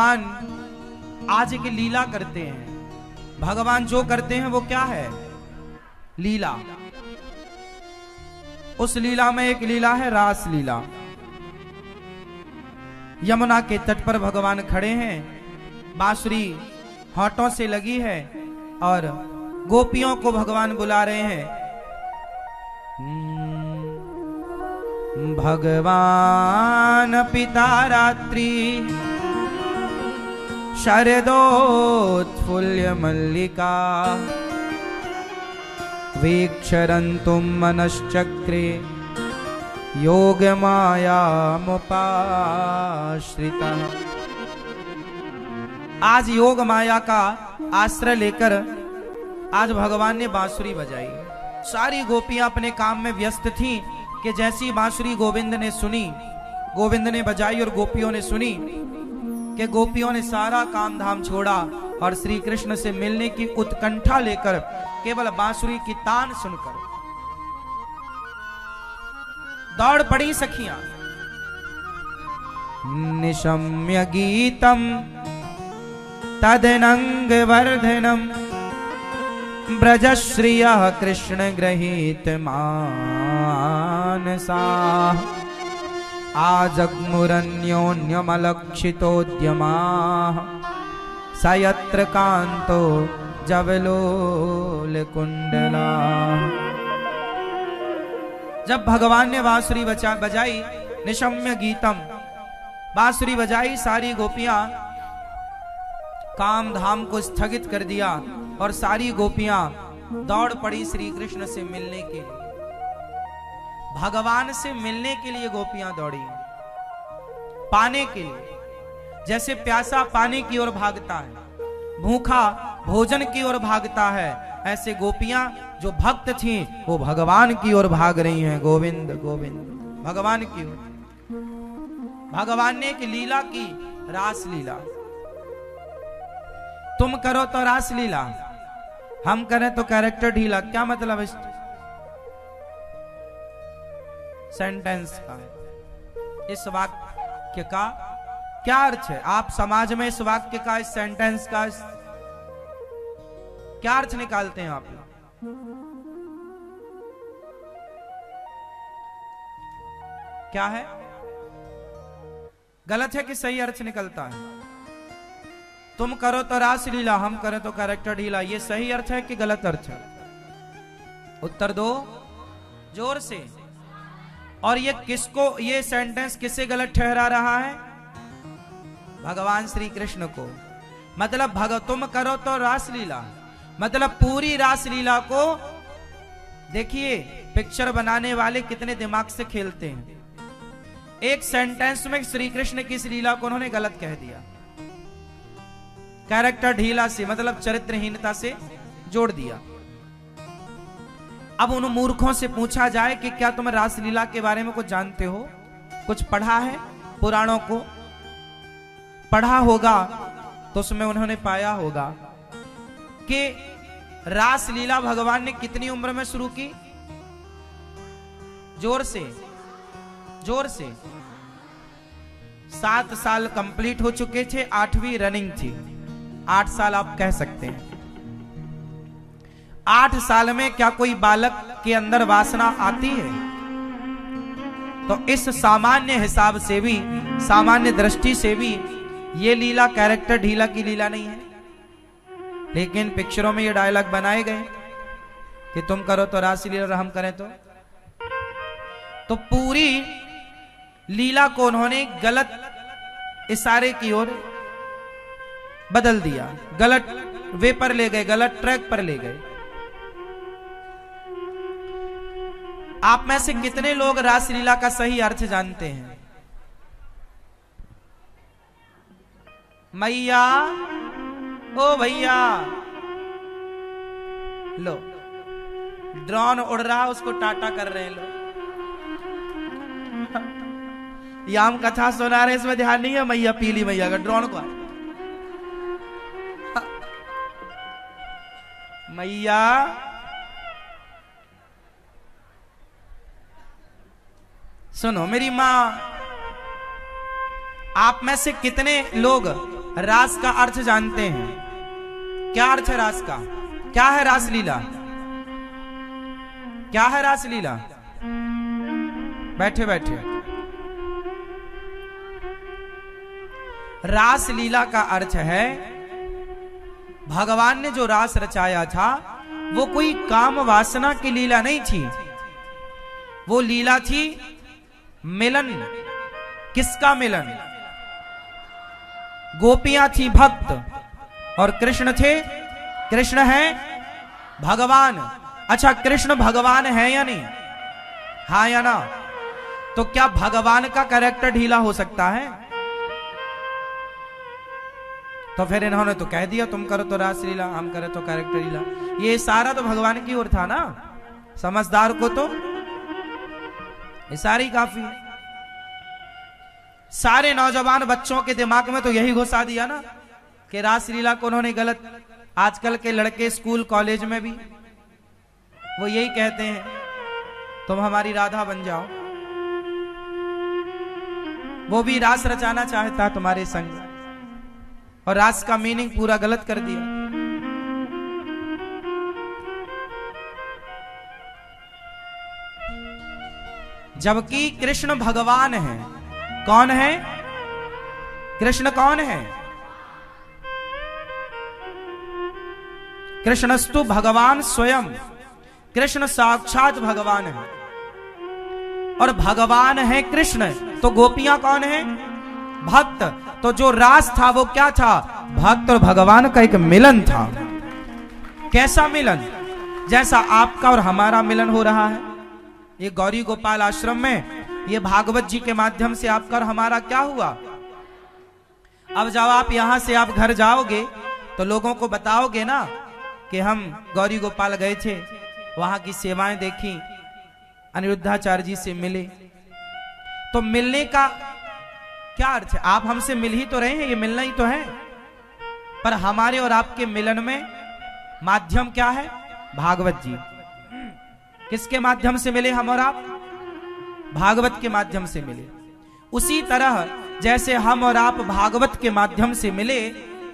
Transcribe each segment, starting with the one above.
भगवान आज एक लीला करते हैं। भगवान जो करते हैं वो क्या है? लीला। उस लीला में एक लीला है रास लीला। यमुना के तट पर भगवान खड़े हैं, बांसुरी होठों से लगी है और गोपियों को भगवान बुला रहे हैं। भगवान पिता रात्रि शरदोत्फुल्य मल्लिका वीक्षरन्तुं मनश्चक्रे योग मायामुपाश्रितः। आज योग माया का आश्रय लेकर आज भगवान ने बांसुरी बजाई। सारी गोपियां अपने काम में व्यस्त थीं कि जैसी बांसुरी गोविंद ने सुनी, गोविंद ने बजाई और गोपियों ने सुनी कि गोपियों ने सारा काम धाम छोड़ा और श्री कृष्ण से मिलने की उत्कंठा लेकर केवल बांसुरी की तान सुनकर दौड़ पड़ी सखियां। निशम्य गीतम तदनंग वर्धनम ब्रजश्रियः कृष्ण गृहीत मानसा आजग्मुरन्योन्यमलक्षितोद्यमाः स यत्र कान्तो जवलोल कुंडला। जब भगवान ने बांसुरी बजाई, निशम्य गीतम, बांसुरी बजाई, सारी गोपियां काम धाम को स्थगित कर दिया और सारी गोपियां दौड़ पड़ी श्री कृष्ण से मिलने के लिए। भगवान से मिलने के लिए गोपियां दौड़ी, पाने के लिए। जैसे प्यासा पानी की ओर भागता है, भूखा भोजन की ओर भागता है, ऐसे गोपियां जो भक्त थीं वो भगवान की ओर भाग रही हैं। गोविंद गोविंद, भगवान की ओर। भगवान ने एक लीला की, रास लीला। तुम करो तो रास लीला, हम करें तो कैरेक्टर ढीला। क्या मतलब इस सेंटेंस का, इस वाक्य का क्या अर्थ है? आप समाज में इस वाक्य का, इस सेंटेंस का क्या अर्थ निकालते हैं आप लोग? क्या है? गलत है कि सही अर्थ निकलता है? तुम करो तो रास लीला, हम करें तो कैरेक्टर ढीला, ये सही अर्थ है कि गलत अर्थ है? उत्तर दो जोर से। और ये किसको, ये सेंटेंस किसे गलत ठहरा रहा है? भगवान श्री कृष्ण को। मतलब तुम करो तो रास लीला, मतलब पूरी रास लीला को। देखिए पिक्चर बनाने वाले कितने दिमाग से खेलते हैं। एक सेंटेंस में श्री कृष्ण की इस लीला को उन्होंने गलत कह दिया, कैरेक्टर ढीला से, मतलब चरित्रहीनता से जोड़ दिया। अब उन मूर्खों से पूछा जाए कि क्या तुम रासलीला के बारे में कुछ जानते हो, कुछ पढ़ा है? पुराणों को पढ़ा होगा तो उसमें उन्होंने पाया होगा कि रासलीला भगवान ने कितनी उम्र में शुरू की? जोर से, जोर से। 7 साल कंप्लीट हो चुके थे, 8वीं रनिंग थी। 8 साल आप कह सकते हैं। 8 साल में क्या कोई बालक के अंदर वासना आती है? तो इस सामान्य हिसाब से भी, सामान्य दृष्टि से भी ये लीला कैरेक्टर ढीला की लीला नहीं है। लेकिन पिक्चरों में ये डायलॉग बनाए गए कि तुम करो तो रासलीला और हम करें तो पूरी लीला को उन्होंने गलत इशारे की ओर बदल दिया, गलत वे पर ले गए, गलत ट्रैक पर ले गए। आप में से कितने लोग रासलीला का सही अर्थ जानते हैं? मैया, ओ भैया, लो ड्रोन उड़ रहा, उसको टाटा कर रहे हैं लोग। या हम कथा सुना रहे, इसमें ध्यान नहीं है मैया, पीली मैया का ड्रोन को। मैया सुनो मेरी माँ, आप में से कितने लोग रास का अर्थ जानते हैं। क्या अर्थ है रास का? क्या है रासलीला? क्या है रासलीला? बैठे बैठे। रासलीला का अर्थ है, भगवान ने जो रास रचाया था वो कोई काम वासना की लीला नहीं थी। वो लीला थी मिलन। किसका मिलन? गोपियां थी भक्त और कृष्ण थे। कृष्ण है भगवान। अच्छा, कृष्ण भगवान है या नहीं? हाँ या ना? तो क्या भगवान का कैरेक्टर ढीला हो सकता है? तो फिर इन्होंने तो कह दिया तुम करो तो रासलीला, हम करें तो कैरेक्टर ढीला। ये सारा तो भगवान की ओर था ना। समझदार को तो ये सारी काफी है। सारे नौजवान बच्चों के दिमाग में तो यही घुसा दिया ना कि रासलीला को उन्होंने गलत। आजकल के लड़के स्कूल कॉलेज में भी वो यही कहते हैं तुम हमारी राधा बन जाओ। वो भी रास रचाना चाहता तुम्हारे संग और रास का मीनिंग पूरा गलत कर दिया। जबकि कृष्ण भगवान है। कौन है? कृष्ण कौन है? कृष्णस्तु भगवान स्वयं। कृष्ण साक्षात भगवान है और भगवान है कृष्ण। तो गोपियां कौन है? भक्त। तो जो रास था वो क्या था? भक्त और भगवान का एक मिलन था। कैसा मिलन? जैसा आपका और हमारा मिलन हो रहा है ये गौरी गोपाल आश्रम में, ये भागवत जी के माध्यम से आपका और हमारा क्या हुआ। अब जब आप यहां से आप घर जाओगे तो लोगों को बताओगे ना कि हम गौरी गोपाल गए थे, वहां की सेवाएं देखी, अनिरुद्धाचार्य जी से मिले। तो मिलने का क्या अर्थ है? आप हमसे मिल ही तो रहे हैं, ये मिलना ही तो है। पर हमारे और आपके मिलन में माध्यम क्या है? भागवत जी। किसके माध्यम से मिले हम और आप? भागवत के माध्यम से मिले। उसी तरह जैसे हम और आप भागवत के माध्यम से मिले,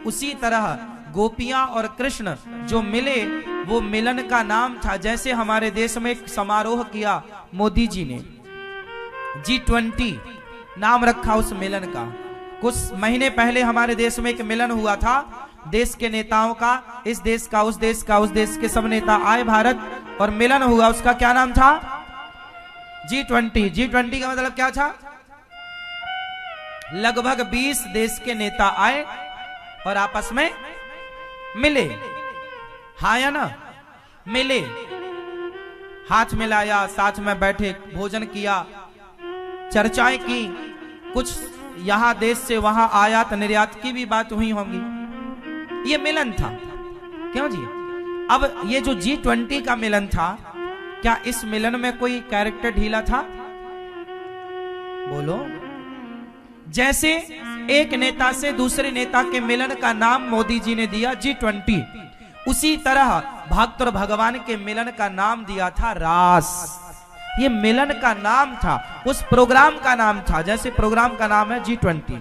उसी तरह गोपियां और कृष्ण जो मिले वो मिलन का नाम था। जैसे हमारे देश में एक समारोह किया मोदी जी ने, G20 नाम रखा उस मिलन का। कुछ महीने पहले हमारे देश में एक मिलन हुआ था देश के नेताओं का, इस देश का, उस देश का, उस देश के सब नेता आए भारत और मिलन हुआ। उसका क्या नाम था? G20। G20 का मतलब क्या था? लगभग 20 देश के नेता आए और आपस में मिले। हाँ या ना? मिले, हाथ मिलाया, साथ में बैठे, भोजन किया, चर्चाएं की, कुछ यहां देश से वहां आयात निर्यात की भी बात हुई होंगी। ये मिलन था। क्यों जी? अब ये जो G20 का मिलन था, क्या इस मिलन में कोई कैरेक्टर ढीला था? बोलो। जैसे एक नेता से दूसरे नेता के मिलन का नाम मोदी जी ने दिया G20, उसी तरह भक्त और भगवान के मिलन का नाम दिया था रास। ये मिलन का नाम था, उस प्रोग्राम का नाम था। जैसे प्रोग्राम का नाम है G20,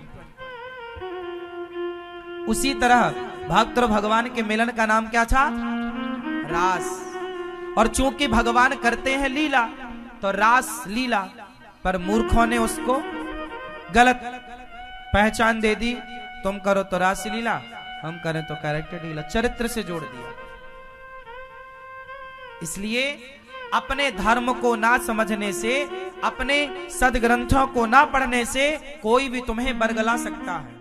उसी तरह भक्त और भगवान के मिलन का नाम क्या था? रास। और चूंकि भगवान करते हैं लीला तो रास लीला, पर मूर्खों ने उसको गलत पहचान दे दी। तुम करो तो रास लीला, हम करें तो कैरेक्टर लीला, चरित्र से जोड़ दिया। इसलिए अपने धर्म को ना समझने से, अपने सदग्रंथों को ना पढ़ने से कोई भी तुम्हें बरगला सकता है।